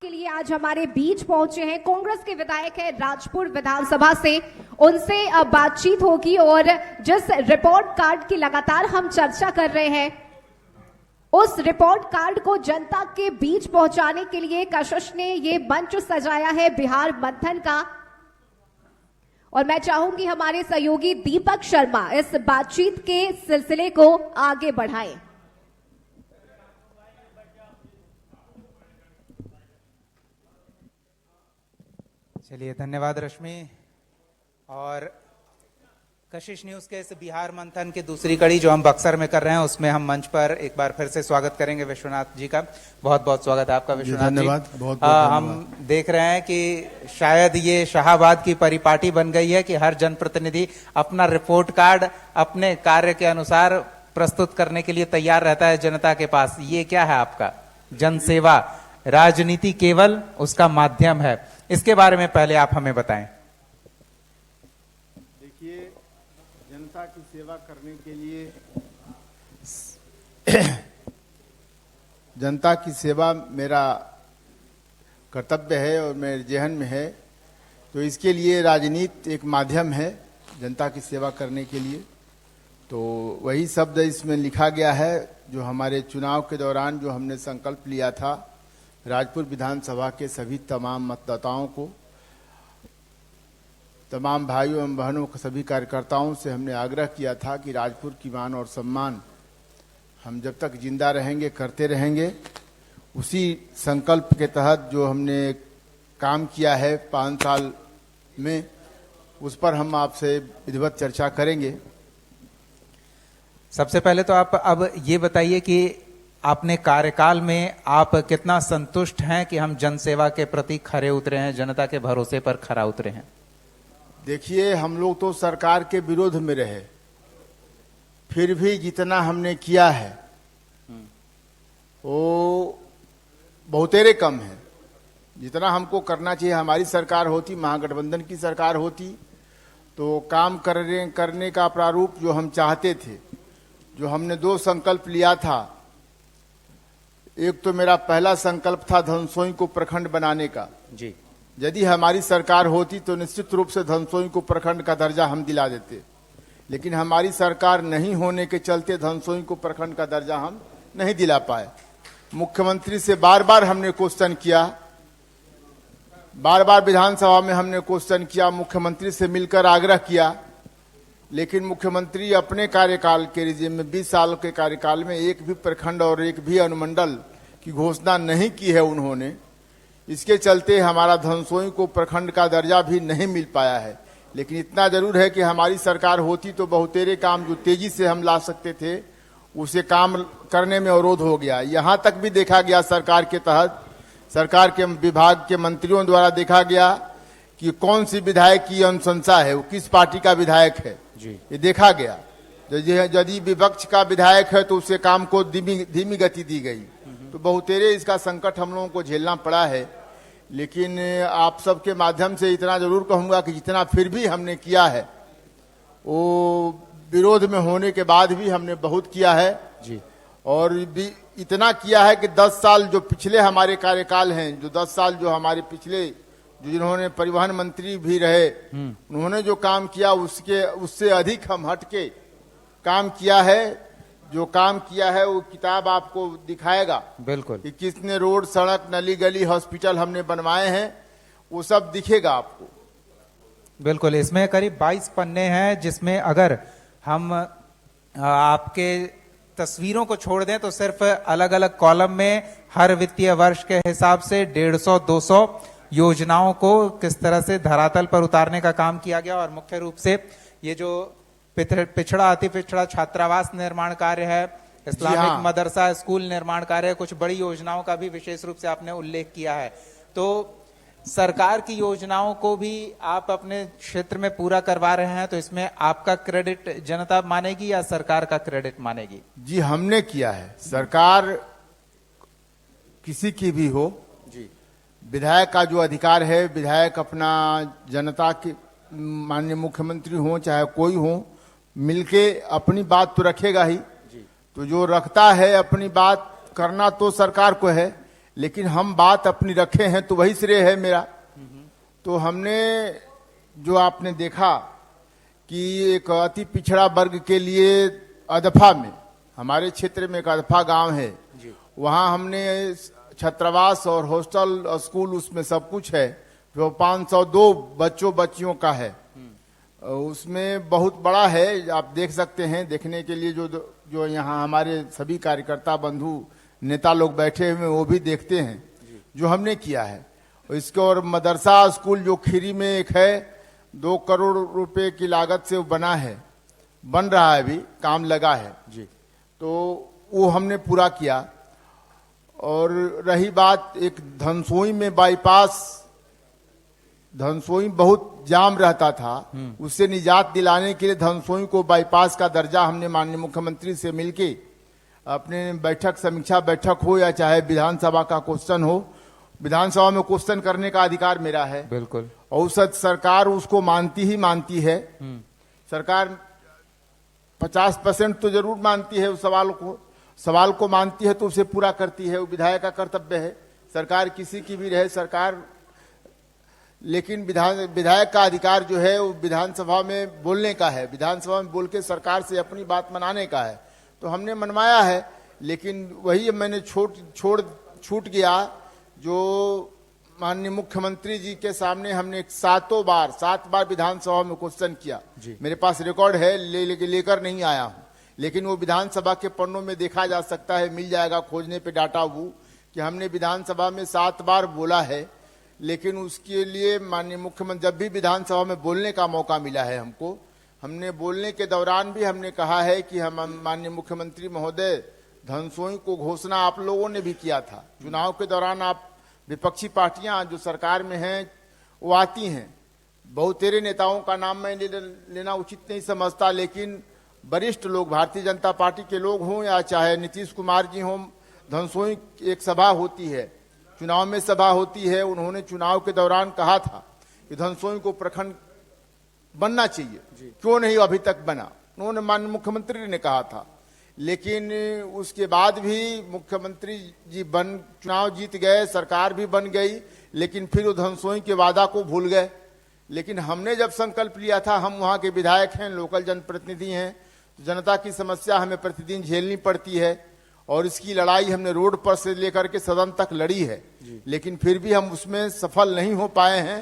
के लिए आज हमारे बीच पहुंचे हैं कांग्रेस के विधायक है राजपुर विधानसभा से। उनसे बातचीत होगी और जिस रिपोर्ट कार्ड की लगातार हम चर्चा कर रहे हैं, उस रिपोर्ट कार्ड को जनता के बीच पहुंचाने के लिए कशिश ने ये मंच सजाया है बिहार मंथन का। और मैं चाहूंगी हमारे सहयोगी दीपक शर्मा इस बातचीत के सिलसिले को आगे बढ़ाएं। चलिए, धन्यवाद रश्मि। और कशिश न्यूज के इस बिहार मंथन की दूसरी कड़ी जो हम बक्सर में कर रहे हैं, उसमें हम मंच पर एक बार फिर से स्वागत करेंगे विश्वनाथ जी का। बहुत बहुत स्वागत है आपका विश्वनाथ जी। धन्यवाद, बहुत बहुत हम देख रहे हैं कि शायद ये शाहाबाद की परिपाटी बन गई है कि हर जनप्रतिनिधि अपना रिपोर्ट कार्ड अपने कार्य के अनुसार प्रस्तुत करने के लिए तैयार रहता है जनता के पास। ये क्या है आपका जनसेवा? राजनीति केवल उसका माध्यम है। इसके बारे में पहले आप हमें बताएं। देखिए, जनता की सेवा करने के लिए जनता की सेवा मेरा कर्तव्य है और मेरे जेहन में है। तो इसके लिए राजनीति एक माध्यम है जनता की सेवा करने के लिए। तो वही शब्द इसमें लिखा गया है जो हमारे चुनाव के दौरान जो हमने संकल्प लिया था राजपुर विधानसभा के सभी तमाम मतदाताओं को, तमाम भाइयों एवं बहनों को, सभी कार्यकर्ताओं से हमने आग्रह किया था कि राजपुर की मान और सम्मान हम जब तक जिंदा रहेंगे करते रहेंगे। उसी संकल्प के तहत जो हमने काम किया है 5 साल में, उस पर हम आपसे विधिवत चर्चा करेंगे। सबसे पहले तो आप अब ये बताइए कि आपने कार्यकाल में आप कितना संतुष्ट हैं कि हम जनसेवा के प्रति खरे उतरे हैं, जनता के भरोसे पर खरा उतरे हैं? देखिए, हम लोग तो सरकार के विरोध में रहे, फिर भी जितना हमने किया है वो बहुतेरे कम है। जितना हमको करना चाहिए, हमारी सरकार होती, महागठबंधन की सरकार होती, तो काम करने का प्रारूप जो हम चाहते थे, जो हमने 2 संकल्प लिया था। एक तो मेरा पहला संकल्प था धनसोई को प्रखंड बनाने का जी। यदि हमारी सरकार होती तो निश्चित रूप से धनसोई को प्रखंड का दर्जा हम दिला देते, लेकिन हमारी सरकार नहीं होने के चलते धनसोई को प्रखंड का दर्जा हम नहीं दिला पाए। मुख्यमंत्री से बार बार हमने क्वेश्चन किया, बार बार विधानसभा में हमने क्वेश्चन किया, मुख्यमंत्री से मिलकर आग्रह किया, लेकिन मुख्यमंत्री अपने कार्यकाल के रिजिम में 20 साल के कार्यकाल में एक भी प्रखंड और एक भी अनुमंडल की घोषणा नहीं की है उन्होंने। इसके चलते हमारा धनसोई को प्रखंड का दर्जा भी नहीं मिल पाया है। लेकिन इतना जरूर है कि हमारी सरकार होती तो बहुतेरे काम जो तेजी से हम ला सकते थे, उसे काम करने में अवरोध हो गया। यहाँ तक भी देखा गया सरकार के तहत, सरकार के विभाग के मंत्रियों द्वारा देखा गया कि कौन सी विधायक की अनुशंसा है, वो किस पार्टी का विधायक है जी। ये देखा गया। यदि विपक्ष का विधायक है तो उससे काम को धीमी गति दी गई। तो बहुतेरे इसका संकट हम लोगों को झेलना पड़ा है। लेकिन आप सबके माध्यम से इतना जरूर कहूंगा कि जितना फिर भी हमने किया है, वो विरोध में होने के बाद भी हमने बहुत किया है जी। और भी इतना किया है कि 10 साल जो पिछले हमारे कार्यकाल हैं, जो 10 साल जो हमारे पिछले जिन्होंने परिवहन मंत्री भी रहे, उन्होंने जो काम किया उससे अधिक हम हटके काम किया है। जो काम किया है वो किताब आपको दिखाएगा बिल्कुल कि किसने रोड, सड़क, नली गली, हॉस्पिटल हमने बनवाए हैं, वो सब दिखेगा आपको। बिल्कुल, इसमें करीब 22 पन्ने हैं, जिसमें अगर हम आपके तस्वीरों को छोड़ दें तो सिर्फ अलग अलग कॉलम में हर वित्तीय वर्ष के हिसाब से 150-200 योजनाओं को किस तरह से धरातल पर उतारने का काम किया गया। और मुख्य रूप से ये जो पिछड़ा अति पिछड़ा छात्रावास निर्माण कार्य है, इस्लामिक मदरसा स्कूल निर्माण कार्य है, कुछ बड़ी योजनाओं का भी विशेष रूप से आपने उल्लेख किया है। तो सरकार की योजनाओं को भी आप अपने क्षेत्र में पूरा करवा रहे हैं, तो इसमें आपका क्रेडिट जनता मानेगी या सरकार का क्रेडिट मानेगी? जी, हमने किया है। सरकार किसी की भी हो जी, विधायक का जो अधिकार है, विधायक अपना जनता के, माननीय मुख्यमंत्री हो चाहे कोई हो, मिलके अपनी बात तो रखेगा ही जी। तो जो रखता है अपनी बात करना तो सरकार को है, लेकिन हम बात अपनी रखे हैं तो वही श्रेय है मेरा। तो हमने जो आपने देखा कि एक अति पिछड़ा वर्ग के लिए अदफा में, हमारे क्षेत्र में एक अदफा गांव है, वहां हमने छात्रावास और हॉस्टल और स्कूल उसमें सब कुछ है, जो 502 बच्चियों का है, उसमें बहुत बड़ा है। आप देख सकते हैं, देखने के लिए जो यहाँ हमारे सभी कार्यकर्ता बंधु नेता लोग बैठे हुए वो भी देखते हैं जो हमने किया है। इसके और मदरसा स्कूल जो खीरी में एक है, 2 करोड़ रुपए की लागत से वो बना है, बन रहा है, अभी काम लगा है जी, तो वो हमने पूरा किया। और रही बात एक धनसोई में बाईपास, धनसोई बहुत जाम रहता था, उससे निजात दिलाने के लिए धनसोई को बाईपास का दर्जा हमने माननीय मुख्यमंत्री से मिलके अपने बैठक, समीक्षा बैठक हो या चाहे विधानसभा का क्वेश्चन हो, विधानसभा में क्वेश्चन करने का अधिकार मेरा है। बिल्कुल। औसत सरकार उसको मानती ही मानती है। सरकार 50% तो जरूर मानती है उस सवाल को मानती है तो उसे पूरा करती है, वो विधायक का कर्तव्य है। सरकार किसी की भी रहे सरकार, लेकिन विधायक का अधिकार जो है वो विधानसभा में बोलने का है, विधानसभा में बोल के सरकार से अपनी बात मनाने का है। तो हमने मनवाया है, लेकिन वही मैंने छूट गया जो माननीय मुख्यमंत्री जी के सामने हमने 7 बार विधानसभा में क्वेश्चन किया। मेरे पास रिकॉर्ड है, लेकर नहीं आया हूं, लेकिन वो विधानसभा के पन्नों में देखा जा सकता है, मिल जाएगा खोजने पे डाटा वो, कि हमने विधानसभा में 7 बार बोला है। लेकिन उसके लिए माननीय मुख्यमंत्री, जब भी विधानसभा में बोलने का मौका मिला है हमको, हमने बोलने के दौरान भी हमने कहा है कि हम माननीय मुख्यमंत्री महोदय, धनसोई को घोषणा आप लोगों ने भी किया था चुनाव के दौरान। आप विपक्षी पार्टियां जो सरकार में हैं वो आती हैं, बहुतेरे नेताओं का नाम मैं लेना उचित नहीं समझता, लेकिन वरिष्ठ लोग, भारतीय जनता पार्टी के लोग हों या चाहे नीतीश कुमार जी हों, धनसोई एक सभा होती है, चुनाव में सभा होती है। उन्होंने चुनाव के दौरान कहा था कि धनसोई को प्रखंड बनना चाहिए, क्यों नहीं अभी तक बना, उन्होंने माननीय मुख्यमंत्री ने कहा था। लेकिन उसके बाद भी मुख्यमंत्री जी चुनाव जीत गए, सरकार भी बन गई, लेकिन फिर वो धनसोई के वादा को भूल गए। लेकिन हमने जब संकल्प लिया था, हम वहां के विधायक हैं, लोकल जनप्रतिनिधि हैं, तो जनता की समस्या हमें प्रतिदिन झेलनी पड़ती है, और इसकी लड़ाई हमने रोड पर से लेकर के सदन तक लड़ी है, लेकिन फिर भी हम उसमें सफल नहीं हो पाए हैं।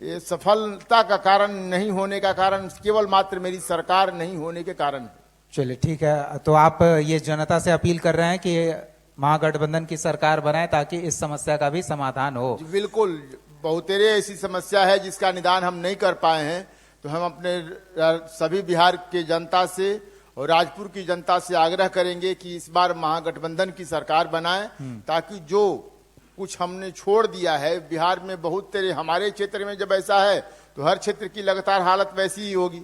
ये सफलता का कारण नहीं होने का कारण केवल मात्र मेरी सरकार नहीं होने के कारण है। चलिए ठीक है, तो आप ये जनता से अपील कर रहे हैं कि महागठबंधन की सरकार बनाए ताकि इस समस्या का भी समाधान हो। बिल्कुल, बहुतेरे ऐसी समस्या है जिसका निदान हम नहीं कर पाए हैं, तो हम अपने सभी बिहार के जनता से और राजपुर की जनता से आग्रह करेंगे कि इस बार महागठबंधन की सरकार बनाए, ताकि जो कुछ हमने छोड़ दिया है बिहार में, बहुत तेरे हमारे क्षेत्र में जब ऐसा है तो हर क्षेत्र की लगातार हालत वैसी ही होगी।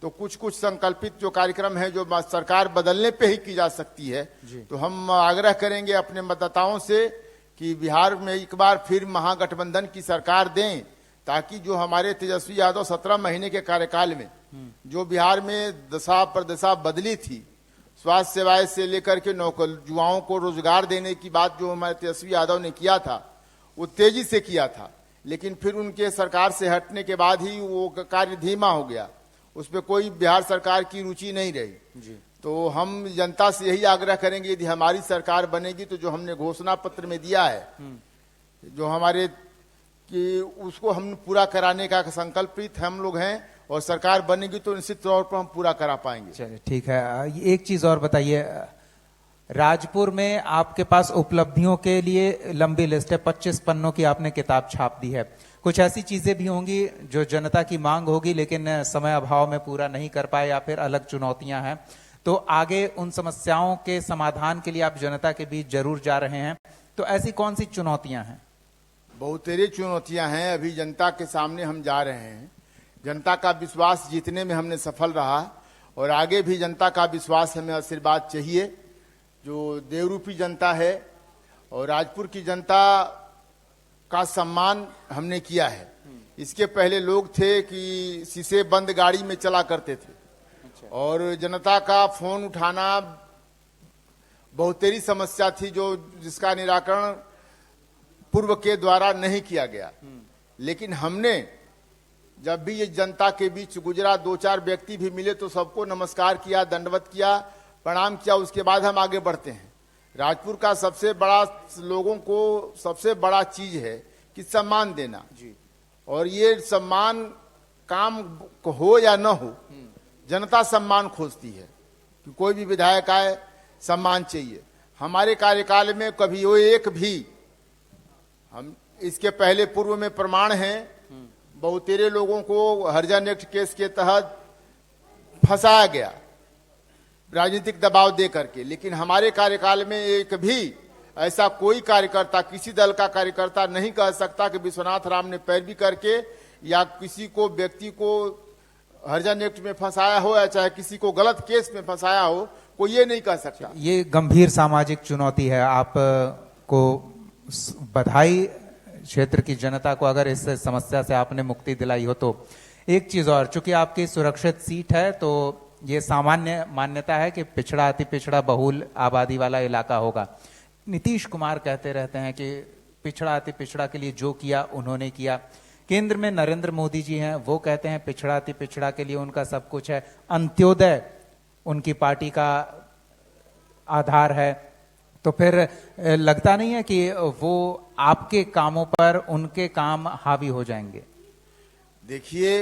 तो कुछ संकल्पित जो कार्यक्रम है जो सरकार बदलने पे ही की जा सकती है, तो हम आग्रह करेंगे अपने मतदाताओं से कि बिहार में एक बार फिर महागठबंधन की सरकार दें, ताकि जो हमारे तेजस्वी यादव 17 महीने के कार्यकाल में जो बिहार में दशा प्रदशा बदली थी, स्वास्थ्य सेवाएं से लेकर के युवाओं को रोजगार देने की बात जो हमारे तेजस्वी यादव ने किया था, वो तेजी से किया था, लेकिन फिर उनके सरकार से हटने के बाद ही वो कार्य धीमा हो गया, उसमें कोई बिहार सरकार की रुचि नहीं रही। तो हम जनता से यही आग्रह करेंगे, यदि हमारी सरकार बनेगी तो जो हमने घोषणा पत्र में दिया है, जो हमारे कि उसको हम पूरा कराने का संकल्पित हम लोग हैं, और सरकार बनेगी तो निश्चित तौर पर हम पूरा करा पाएंगे। चलिए ठीक है, एक चीज और बताइए, राजपुर में आपके पास उपलब्धियों के लिए लंबी लिस्ट है, 25 पन्नों की आपने किताब छाप दी है। कुछ ऐसी चीजें भी होंगी जो जनता की मांग होगी लेकिन समय अभाव में पूरा नहीं कर पाए, या फिर अलग चुनौतियां हैं, तो आगे उन समस्याओं के समाधान के लिए आप जनता के बीच जरूर जा रहे हैं, तो ऐसी कौन सी चुनौतियां हैं? बहुतेरे चुनौतियां हैं, अभी जनता के सामने हम जा रहे हैं। जनता का विश्वास जीतने में हमने सफल रहा, और आगे भी जनता का विश्वास हमें आशीर्वाद चाहिए। जो देवरूपी जनता है और राजपुर की जनता का सम्मान हमने किया है। इसके पहले लोग थे कि शीशे बंद गाड़ी में चला करते थे, और जनता का फोन उठाना बहुतेरी समस्या थी, जो जिसका निराकरण पूर्व के द्वारा नहीं किया गया। लेकिन हमने जब भी ये जनता के बीच गुजरा, 2-4 व्यक्ति भी मिले तो सबको नमस्कार किया, दंडवत किया, प्रणाम किया, उसके बाद हम आगे बढ़ते हैं। राजपुर का सबसे बड़ा, लोगों को सबसे बड़ा चीज है कि सम्मान देना जी। और ये सम्मान काम हो या न हो, जनता सम्मान खोजती है कि कोई भी विधायक आए सम्मान चाहिए। हमारे कार्यकाल में कभी वो एक भी, हम इसके पहले पूर्व में प्रमाण हैं, बहुतेरे लोगों को हरिजन एक्ट केस के तहत फंसाया गया राजनीतिक दबाव दे करके। लेकिन हमारे कार्यकाल में एक भी ऐसा कोई कार्यकर्ता, किसी दल का कार्यकर्ता नहीं कह सकता कि विश्वनाथ राम ने पैरवी करके या किसी को, व्यक्ति को हरिजन एक्ट में फंसाया हो या चाहे किसी को गलत केस में फंसाया हो, कोई ये नहीं कह सकता। ये गंभीर सामाजिक चुनौती है। आप को बधाई क्षेत्र की जनता को, अगर इस समस्या से आपने मुक्ति दिलाई हो तो। एक चीज और, चूंकि आपकी सुरक्षित सीट है तो ये सामान्य मान्यता है कि पिछड़ा, अति पिछड़ा, बहुल आबादी वाला इलाका होगा। नीतीश कुमार कहते रहते हैं कि पिछड़ा अति पिछड़ा के लिए जो किया उन्होंने किया। केंद्र में नरेंद्र मोदी जी हैं, वो कहते हैं पिछड़ा अति पिछड़ा के लिए उनका सब कुछ है, अंत्योदय उनकी पार्टी का आधार है। तो फिर लगता नहीं है कि वो आपके कामों पर उनके काम हावी हो जाएंगे? देखिए,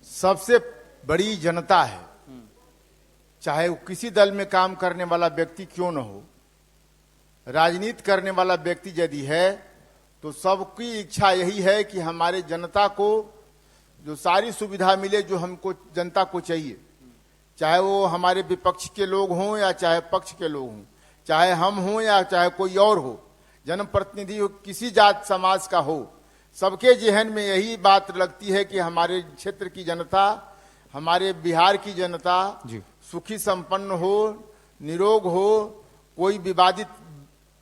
सबसे बड़ी जनता है, चाहे वो किसी दल में काम करने वाला व्यक्ति क्यों न हो, राजनीति करने वाला व्यक्ति यदि है तो सबकी इच्छा यही है कि हमारे जनता को जो सारी सुविधा मिले जो हमको, जनता को चाहिए, चाहे वो हमारे विपक्ष के लोग हों या चाहे पक्ष के लोग हों, चाहे हम हों या चाहे कोई और हो, जनप्रतिनिधि हो, किसी जात समाज का हो, सबके जहन में यही बात लगती है कि हमारे क्षेत्र की जनता, हमारे बिहार की जनता सुखी संपन्न हो, निरोग हो, कोई विवादित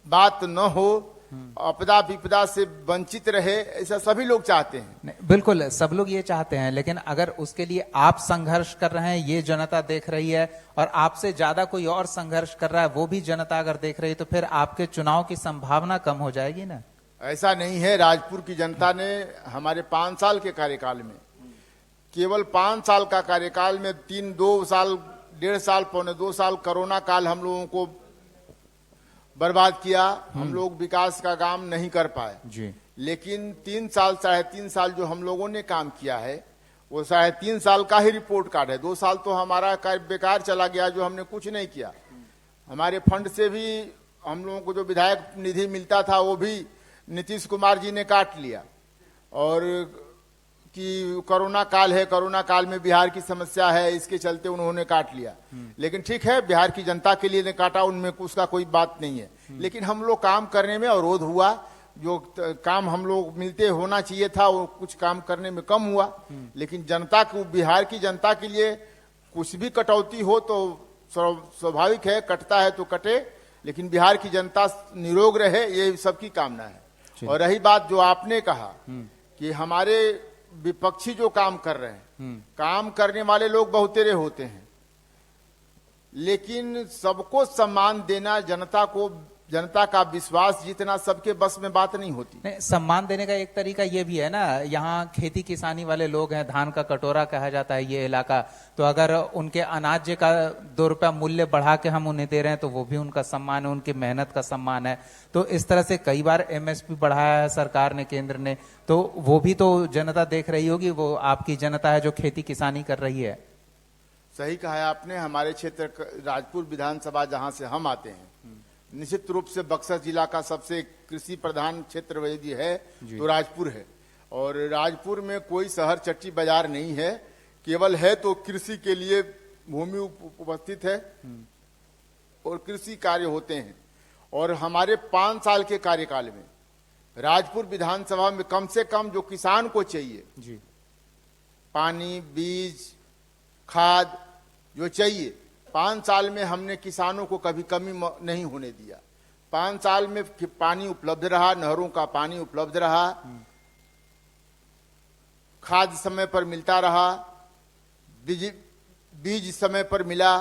बात न हो, आपदा विपदा से वंचित रहे, ऐसा सभी लोग चाहते हैं। बिल्कुल, सब लोग ये चाहते हैं, लेकिन अगर उसके लिए आप संघर्ष कर रहे हैं, ये जनता देख रही है, और आपसे ज्यादा कोई और संघर्ष कर रहा है, वो भी जनता अगर देख रही है, तो फिर आपके चुनाव की संभावना कम हो जाएगी ना? ऐसा नहीं है। राजपुर की जनता ने हमारे 5 साल के कार्यकाल में, केवल 5 साल का कार्यकाल में 2 साल, 1.5 साल, पौने 2 साल कोरोना काल हम लोगों को बर्बाद किया। हम लोग विकास का काम नहीं कर पाए जी। लेकिन 3 साल, 3.5 साल जो हम लोगों ने काम किया है, वो 3.5 साल का ही रिपोर्ट कार्ड है। 2 साल तो हमारा कार्य बेकार चला गया, जो हमने कुछ नहीं किया। हमारे फंड से भी हम लोगों को जो विधायक निधि मिलता था वो भी नीतीश कुमार जी ने काट लिया। और कि कोरोना काल है, कोरोना काल में बिहार की समस्या है, इसके चलते उन्होंने काट लिया। लेकिन ठीक है, बिहार की जनता के लिए ने काटा, उनमें उसका कोई बात नहीं है। लेकिन हम लोग काम करने में अवरोध हुआ, जो काम हम लोग मिलते होना चाहिए था वो कुछ काम करने में कम हुआ। लेकिन जनता को, बिहार की जनता के लिए कुछ भी कटौती हो तो स्वाभाविक है, कटता है तो कटे, लेकिन बिहार की जनता निरोग रहे, ये सबकी कामना है। और रही बात जो आपने कहा कि हमारे विपक्षी जो काम कर रहे हैं, काम करने वाले लोग बहुतेरे होते हैं, लेकिन सबको सम्मान देना, जनता का विश्वास जीतना सबके बस में बात नहीं होती। नहीं, सम्मान देने का एक तरीका ये भी है ना, यहाँ खेती किसानी वाले लोग हैं, धान का कटोरा कहा जाता है ये इलाका, तो अगर उनके अनाज का 2 रुपया मूल्य बढ़ा के हम उन्हें दे रहे हैं तो वो भी उनका सम्मान है, उनकी मेहनत का सम्मान है। तो इस तरह से कई बार MSP बढ़ाया है सरकार ने, केंद्र ने, तो वो भी तो जनता देख रही होगी, वो आपकी जनता है जो खेती किसानी कर रही है। सही कहा है आपने। हमारे क्षेत्र राजपुर विधानसभा जहां से हम आते हैं, निश्चित रूप से बक्सर जिला का सबसे कृषि प्रधान क्षेत्र यदि है तो राजपुर है। और राजपुर में कोई शहर चट्टी बाजार नहीं है, केवल है तो कृषि के लिए भूमि उपस्थित है और कृषि कार्य होते हैं। और हमारे 5 साल के कार्यकाल में राजपुर विधानसभा में कम से कम जो किसान को चाहिए जी, पानी, बीज, खाद जो चाहिए, 5 साल में हमने किसानों को कभी कमी नहीं होने दिया। 5 साल में पानी उपलब्ध रहा, नहरों का पानी उपलब्ध रहा, खाद समय पर मिलता रहा, बीज समय पर मिला।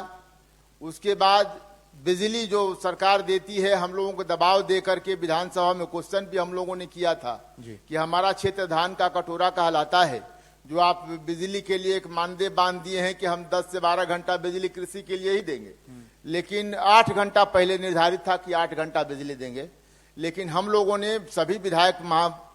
उसके बाद बिजली जो सरकार देती है, हम लोगों को दबाव दे करके विधानसभा में क्वेश्चन भी हम लोगों ने किया था कि हमारा क्षेत्र धान का कटोरा कहलाता है, जो आप बिजली के लिए एक मानदेय बांध दिए हैं कि हम 10 से 12 घंटा बिजली कृषि के लिए ही देंगे, लेकिन 8 घंटा पहले निर्धारित था कि 8 घंटा बिजली देंगे। लेकिन हम लोगों ने सभी विधायक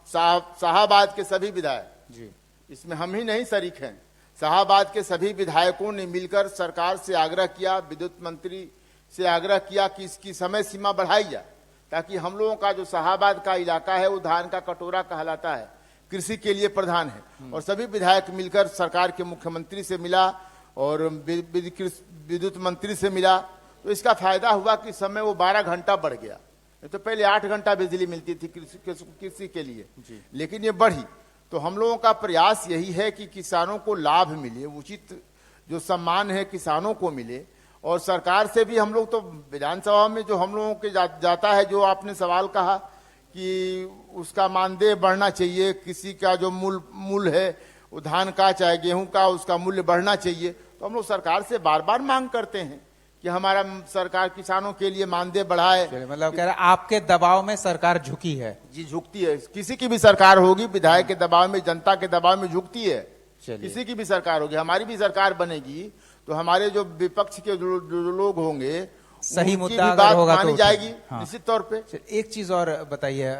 शाहाबाद के सभी विधायक, इसमें हम ही नहीं शरीक हैं, शाहाबाद के सभी विधायकों ने मिलकर सरकार से आग्रह किया, विद्युत मंत्री से आग्रह किया कि इसकी समय सीमा बढ़ाई जाए, ताकि हम लोगों का जो शाहाबाद का इलाका है वो धान का कटोरा कहलाता है, कृषि के लिए प्रधान है। और सभी विधायक मिलकर सरकार के मुख्यमंत्री से मिला और विद्युत मंत्री से मिला, तो इसका फायदा हुआ कि समय वो 12 घंटा बढ़ गया। तो पहले 8 घंटा बिजली मिलती थी कृषि के लिए, लेकिन ये बढ़ी। तो हम लोगों का प्रयास यही है कि किसानों को लाभ मिले, उचित जो सम्मान है किसानों को मिले। और सरकार से भी हम लोग तो विधानसभा में जो हम लोगों के जाता है, जो आपने सवाल कहा कि उसका मानदेय बढ़ना चाहिए, किसी का जो मूल्य है वो धान का चाहे गेहूं का, उसका मूल्य बढ़ना चाहिए। तो हम लोग सरकार से बार बार मांग करते हैं कि हमारा सरकार किसानों के लिए मानदेय बढ़ाए। मतलब कह रहे आपके दबाव में सरकार झुकी है? जी झुकती है, किसी की भी सरकार होगी विधायक के दबाव में, जनता के दबाव में झुकती है। किसी की भी सरकार होगी, हमारी भी सरकार बनेगी तो हमारे जो विपक्ष के जो लोग होंगे सही उनकी मुद्दा भी अगर बात होगा मानी तो जाएगी। हाँ। निश्चित तौर पे एक चीज और बताइए,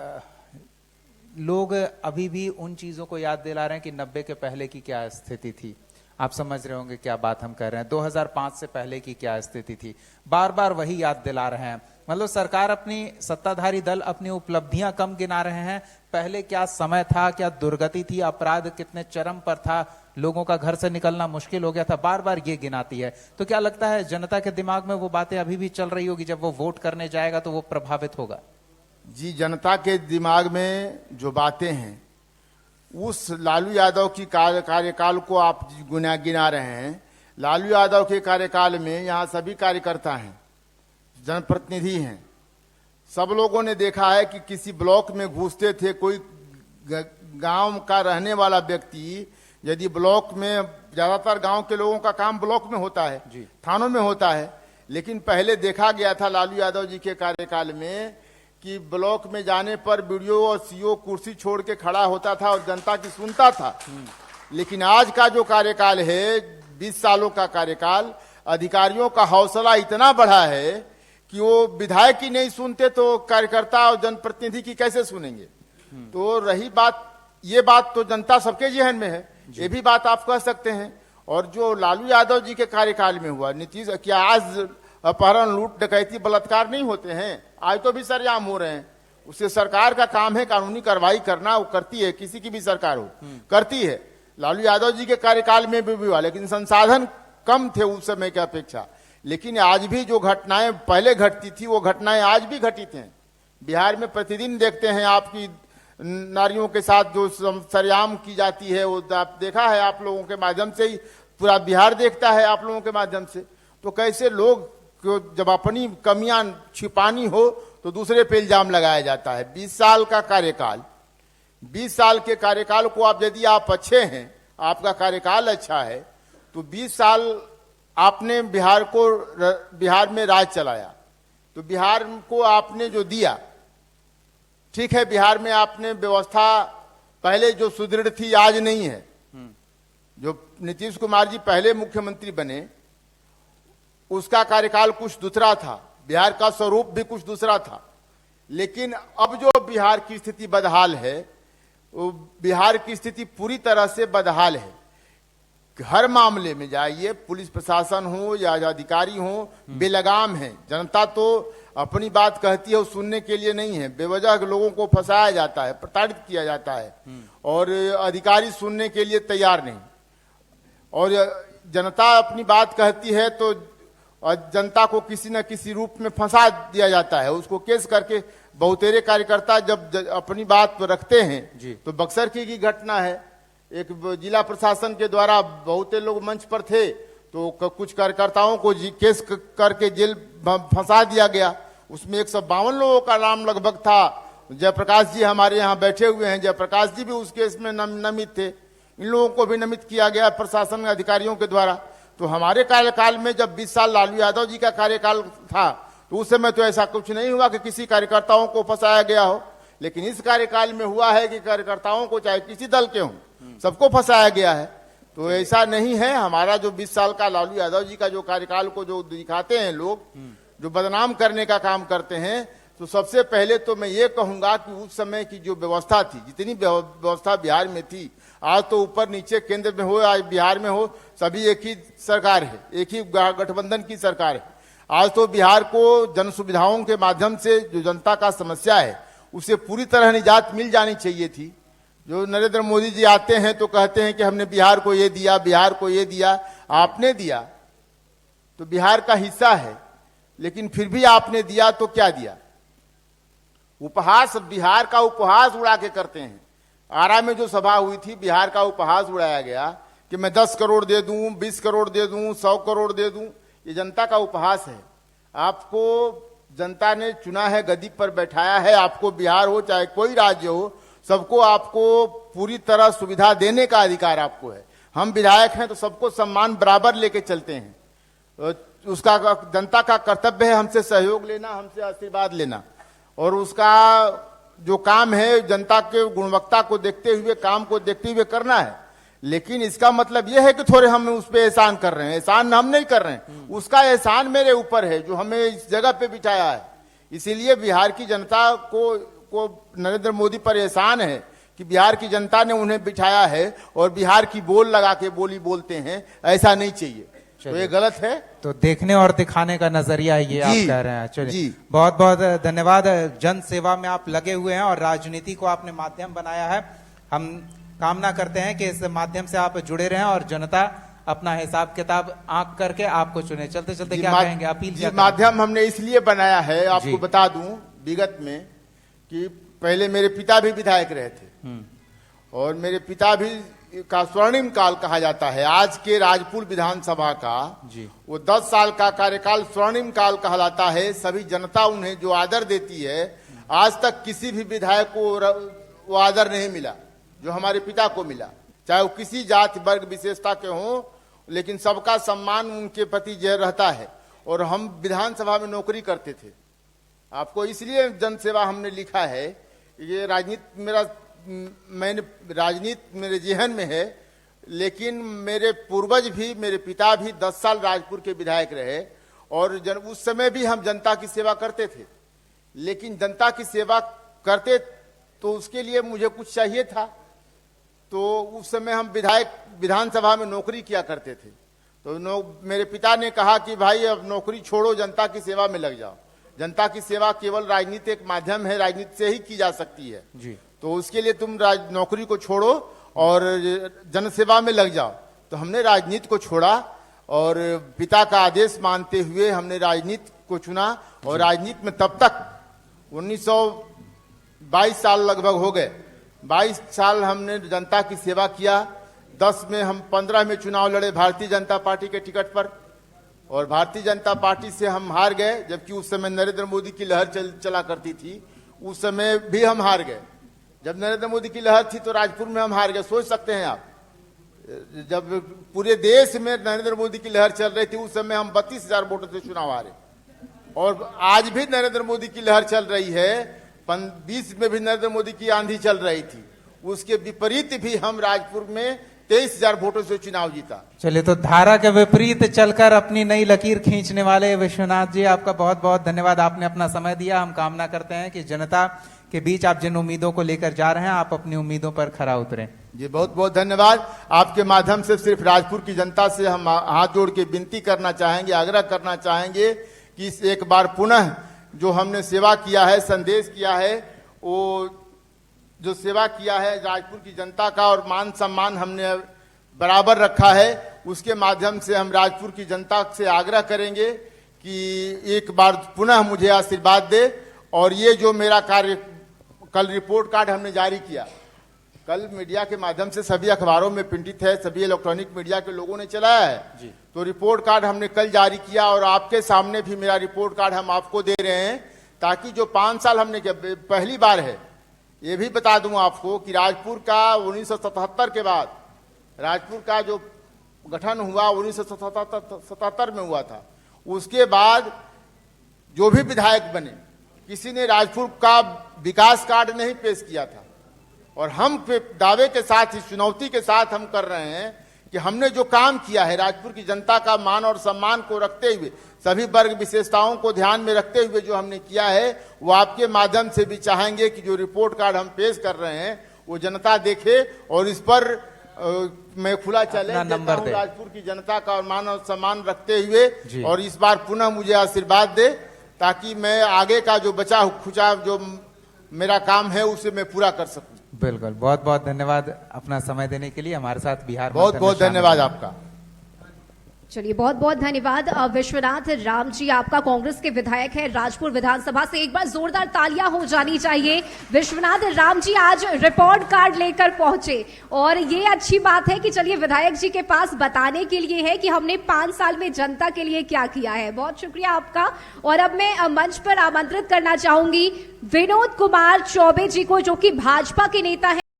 लोग अभी भी उन चीजों को याद दिला रहे हैं कि 90 के पहले की क्या स्थिति थी। आप समझ रहे होंगे क्या बात हम कर रहे हैं, 2005 से पहले की क्या स्थिति थी, बार बार वही याद दिला रहे हैं। मतलब सरकार अपनी, सत्ताधारी दल अपनी उपलब्धियां कम गिना रहे हैं, पहले क्या समय था, क्या दुर्गति थी, अपराध कितने चरम पर था, लोगों का घर से निकलना मुश्किल हो गया था, बार बार ये गिनाती है। तो क्या लगता है जनता के दिमाग में वो बातें अभी भी चल रही होगी, जब वो वोट करने जाएगा तो वो प्रभावित होगा? जी, जनता के दिमाग में जो बातें हैं, उस लालू यादव की कार्यकाल को आप गिना रहे हैं। लालू यादव के कार्यकाल में यहाँ सभी कार्यकर्ता हैं, जनप्रतिनिधि हैं, सब लोगों ने देखा है कि किसी ब्लॉक में घुसते थे, कोई गांव का रहने वाला व्यक्ति यदि ब्लॉक में, ज्यादातर गांव के लोगों का काम ब्लॉक में होता है, थानों में होता है, लेकिन पहले देखा गया था लालू यादव जी के कार्यकाल में कि ब्लॉक में जाने पर बीडीओ और सीओ कुर्सी छोड़ के खड़ा होता था और जनता की सुनता था। लेकिन आज का जो कार्यकाल है, 20 सालों का कार्यकाल, अधिकारियों का हौसला इतना बढ़ा है कि वो विधायक ही नहीं सुनते तो कार्यकर्ता और जनप्रतिनिधि की कैसे सुनेंगे। तो रही बात, ये बात तो जनता सबके जहन में है, ये भी बात आप कह सकते हैं। और जो लालू यादव जी के कार्यकाल में हुआ, नीतीश, क्या आज अपहरण, लूट, डकैती, बलात्कार नहीं होते हैं? आज तो भी सरेआम हो रहे हैं। उससे सरकार का काम है कानूनी कार्रवाई करना, वो करती है, किसी की भी सरकार हो करती है। लालू यादव जी के कार्यकाल में भी हुआ, लेकिन संसाधन कम थे उस समय की अपेक्षा। लेकिन आज भी जो घटनाएं पहले घटती थी वो घटनाएं आज भी घटित हैं। बिहार में प्रतिदिन देखते हैं आपकी नारियों के साथ जो सरेआम की जाती है, वो देखा है आप लोगों के माध्यम से ही, पूरा बिहार देखता है आप लोगों के माध्यम से। तो कैसे लोग को जब अपनी कमियां छिपानी हो तो दूसरे पे इल्जाम लगाया जाता है। 20 साल का कार्यकाल, 20 साल के कार्यकाल को आप, यदि आप अच्छे हैं, आपका कार्यकाल अच्छा है, तो 20 साल आपने बिहार में राज चलाया, तो बिहार को आपने जो दिया, ठीक है, बिहार में आपने व्यवस्था पहले जो सुदृढ़ थी आज नहीं है। जो नीतीश कुमार जी पहले मुख्यमंत्री बने, उसका कार्यकाल कुछ दूसरा था, बिहार का स्वरूप भी कुछ दूसरा था। लेकिन अब जो बिहार की स्थिति बदहाल है, वो बिहार की स्थिति पूरी तरह से बदहाल है। हर मामले में जाइए, पुलिस प्रशासन हो या अधिकारी हो, बेलगाम है। जनता तो अपनी बात कहती है, वो सुनने के लिए नहीं है। बेवजह लोगों को फंसाया जाता है, प्रताड़ित किया जाता है, और अधिकारी सुनने के लिए तैयार नहीं। और जनता अपनी बात कहती है तो जनता को किसी न किसी रूप में फंसा दिया जाता है, उसको केस करके। बहुतेरे कार्यकर्ता जब अपनी बात रखते हैं, तो बक्सर की घटना है, एक जिला प्रशासन के द्वारा बहुते लोग मंच पर थे, तो कुछ कार्यकर्ताओं को केस करके जेल फंसा दिया गया। उसमें 152 लोगों का नाम लगभग था। जयप्रकाश जी हमारे यहाँ बैठे हुए हैं, जयप्रकाश जी भी उस केस में नमित थे। इन लोगों को भी नमित किया गया प्रशासन अधिकारियों के द्वारा। तो हमारे कार्यकाल में जब 20 साल लालू यादव जी का कार्यकाल था, तो उस समय तो ऐसा कुछ नहीं हुआ कि किसी कार्यकर्ताओं को फंसाया गया हो, लेकिन इस कार्यकाल में हुआ है कि कार्यकर्ताओं को, चाहे किसी दल के हों, सबको फंसाया गया है। तो ऐसा नहीं है। हमारा जो 20 साल का लालू यादव जी का जो कार्यकाल को जो दिखाते हैं लोग, जो बदनाम करने का काम करते हैं, तो सबसे पहले तो मैं ये कहूंगा कि उस समय की जो व्यवस्था थी, जितनी व्यवस्था बिहार में थी, आज तो ऊपर नीचे केंद्र में हो, आज बिहार में हो, सभी एक ही सरकार है, एक ही गठबंधन की सरकार है। आज तो बिहार को जन सुविधाओं के माध्यम से जो जनता का समस्या है उसे पूरी तरह निजात मिल जानी चाहिए थी। जो नरेंद्र मोदी जी आते हैं तो कहते हैं कि हमने बिहार को ये दिया, बिहार को ये दिया। आपने दिया तो बिहार का हिस्सा है, लेकिन फिर भी आपने दिया तो क्या दिया? उपहास, बिहार का उपहास उड़ा के करते हैं। आरा में जो सभा हुई थी, बिहार का उपहास उड़ाया गया कि मैं 10 करोड़ दे दूं, 20 करोड़ दे दूं, 100 करोड़ दे दूं। ये जनता का उपहास है। आपको जनता ने चुना है, गद्दी पर बैठाया है। आपको बिहार हो चाहे कोई राज्य हो, सबको आपको पूरी तरह सुविधा देने का अधिकार आपको है। हम विधायक हैं तो सबको सम्मान बराबर लेके चलते हैं। उसका जनता का कर्तव्य है हमसे सहयोग लेना, हमसे आशीर्वाद लेना, और उसका जो काम है जनता के गुणवत्ता को देखते हुए, काम को देखते हुए करना है। लेकिन इसका मतलब यह है कि थोड़े हम उस पर एहसान कर रहे हैं। एहसान हम नहीं कर रहे हैं, उसका एहसान मेरे ऊपर है जो हमें इस जगह पे बिठाया है। इसीलिए बिहार की जनता को नरेंद्र मोदी पर एहसान है कि बिहार की जनता ने उन्हें बिठाया है, और बिहार की बोल लगा के बोली बोलते हैं, ऐसा नहीं चाहिए। तो ये गलत है। तो देखने और दिखाने का नजरिया ये आप कह रहे हैं। चलिए, बहुत बहुत धन्यवाद। जन सेवा में आप लगे हुए हैं और राजनीति को आपने माध्यम बनाया है। हम कामना करते हैं कि इस माध्यम से आप जुड़े रहें और जनता अपना हिसाब किताब आंक करके आपको चुने। चलते चलते क्या कहेंगे, अपील क्या? माध्यम हमने इसलिए बनाया है, आपको बता दूं विगत में, कि पहले मेरे पिता भी विधायक रहे थे, और मेरे पिता भी का स्वर्णिम काल कहा जाता है आज के राजपुर विधानसभा का। वो 10 साल का कार्यकाल स्वर्णिम काल कहलाता है। सभी जनता उन्हें जो आदर देती है, आज तक किसी भी विधायक को वो आदर नहीं मिला जो हमारे पिता को मिला। चाहे वो किसी जाति वर्ग विशेषता के हों, लेकिन सबका सम्मान उनके प्रति जय रहता है। और हम विधानसभा में नौकरी करते थे। आपको इसलिए जनसेवा हमने लिखा है। ये राजनीति मेरे जेहन में है, लेकिन मेरे पूर्वज भी, मेरे पिता भी 10 साल राजपुर के विधायक रहे, और उस समय भी हम जनता की सेवा करते थे। लेकिन जनता की सेवा करते तो उसके लिए मुझे कुछ चाहिए था। तो उस समय हम विधानसभा में नौकरी किया करते थे। तो मेरे पिता ने कहा कि भाई अब नौकरी छोड़ो, जनता की सेवा में लग जाओ। जनता की सेवा केवल राजनीति एक माध्यम है, राजनीति से ही की जा सकती है जी। तो उसके लिए तुम नौकरी को छोड़ो और जनसेवा में लग जाओ। तो हमने राजनीति को छोड़ा और पिता का आदेश मानते हुए हमने राजनीति को चुना। और राजनीति में तब तक 1922 साल लगभग हो गए। 22 साल हमने जनता की सेवा किया। 10 में हम 15 में चुनाव लड़े भारतीय जनता पार्टी के टिकट पर, और भारतीय जनता पार्टी से हम हार गए। जबकि उस समय नरेंद्र मोदी की लहर चला करती थी, उस समय भी हम हार गए। जब नरेंद्र मोदी की लहर थी तो राजपुर में हम हार गए। सोच सकते हैं आप, जब पूरे देश में नरेंद्र मोदी की लहर चल रही थी, उस समय हम 32,000 वोटों से चुनाव हारे। और आज भी नरेंद्र मोदी की लहर चल रही है। 20 में भी नरेंद्र मोदी की आंधी चल रही थी, उसके विपरीत भी हम राजपुर में 23,000 वोटों से चुनाव जीता। चलिए, तो धारा के विपरीत चलकर अपनी नई लकीर खींचने वाले विश्वनाथ जी, आपका बहुत बहुत धन्यवाद। आपने अपना समय दिया। हम कामना करते हैं कि जनता के बीच आप जिन उम्मीदों को लेकर जा रहे हैं, आप अपनी उम्मीदों पर खरा उतरें। जी, बहुत बहुत धन्यवाद। आपके माध्यम से सिर्फ राजपुर की जनता से हम हाथ जोड़ के विनती करना चाहेंगे, आग्रह करना चाहेंगे कि इस एक बार पुनः जो हमने सेवा किया है, संदेश किया है, वो जो सेवा किया है राजपुर की जनता का और मान सम्मान हमने बराबर रखा है, उसके माध्यम से हम राजपुर की जनता से आग्रह करेंगे कि एक बार पुनः मुझे आशीर्वाद दे। और ये जो मेरा कार्य, कल रिपोर्ट कार्ड हमने जारी किया, कल मीडिया के माध्यम से सभी अखबारों में प्रिंटित है, सभी इलेक्ट्रॉनिक मीडिया के लोगों ने चलाया है जी। तो रिपोर्ट कार्ड हमने कल जारी किया और आपके सामने भी मेरा रिपोर्ट कार्ड हम आपको दे रहे हैं, ताकि जो 5 साल हमने किया, पहली बार है। ये भी बता दूं आपको कि राजपुर का 1977 के बाद, राजपुर का जो गठन हुआ 1977 में हुआ था, उसके बाद जो भी विधायक बने, किसी ने राजपुर का विकास कार्ड नहीं पेश किया था। और हम दावे के साथ, इस चुनौती के साथ हम कर रहे हैं कि हमने जो काम किया है राजपुर की जनता का मान और सम्मान को रखते हुए, सभी वर्ग विशेषताओं को ध्यान में रखते हुए जो हमने किया है, वो आपके माध्यम से भी चाहेंगे कि जो रिपोर्ट कार्ड हम पेश कर रहे हैं वो जनता देखे और इस पर मैं खुला चैलेंज देता हूं राजपुर की जनता का और मान और सम्मान रखते हुए, और इस बार पुनः मुझे आशीर्वाद दे ताकि मैं आगे का जो बचा खुचा जो मेरा काम है उसे मैं पूरा कर सकूं। बिल्कुल, बहुत बहुत धन्यवाद अपना समय देने के लिए। हमारे साथ बिहार बहुत बहुत धन्यवाद आपका। चलिए, बहुत बहुत धन्यवाद विश्वनाथ राम जी, आपका कांग्रेस के विधायक है राजपुर विधानसभा से। एक बार जोरदार तालियां हो जानी चाहिए। विश्वनाथ राम जी आज रिपोर्ट कार्ड लेकर पहुंचे और ये अच्छी बात है कि चलिए विधायक जी के पास बताने के लिए है कि हमने 5 साल में जनता के लिए क्या किया है। बहुत शुक्रिया आपका। और अब मैं मंच पर आमंत्रित करना चाहूंगी विनोद कुमार चौबे जी को, जो कि भाजपा के नेता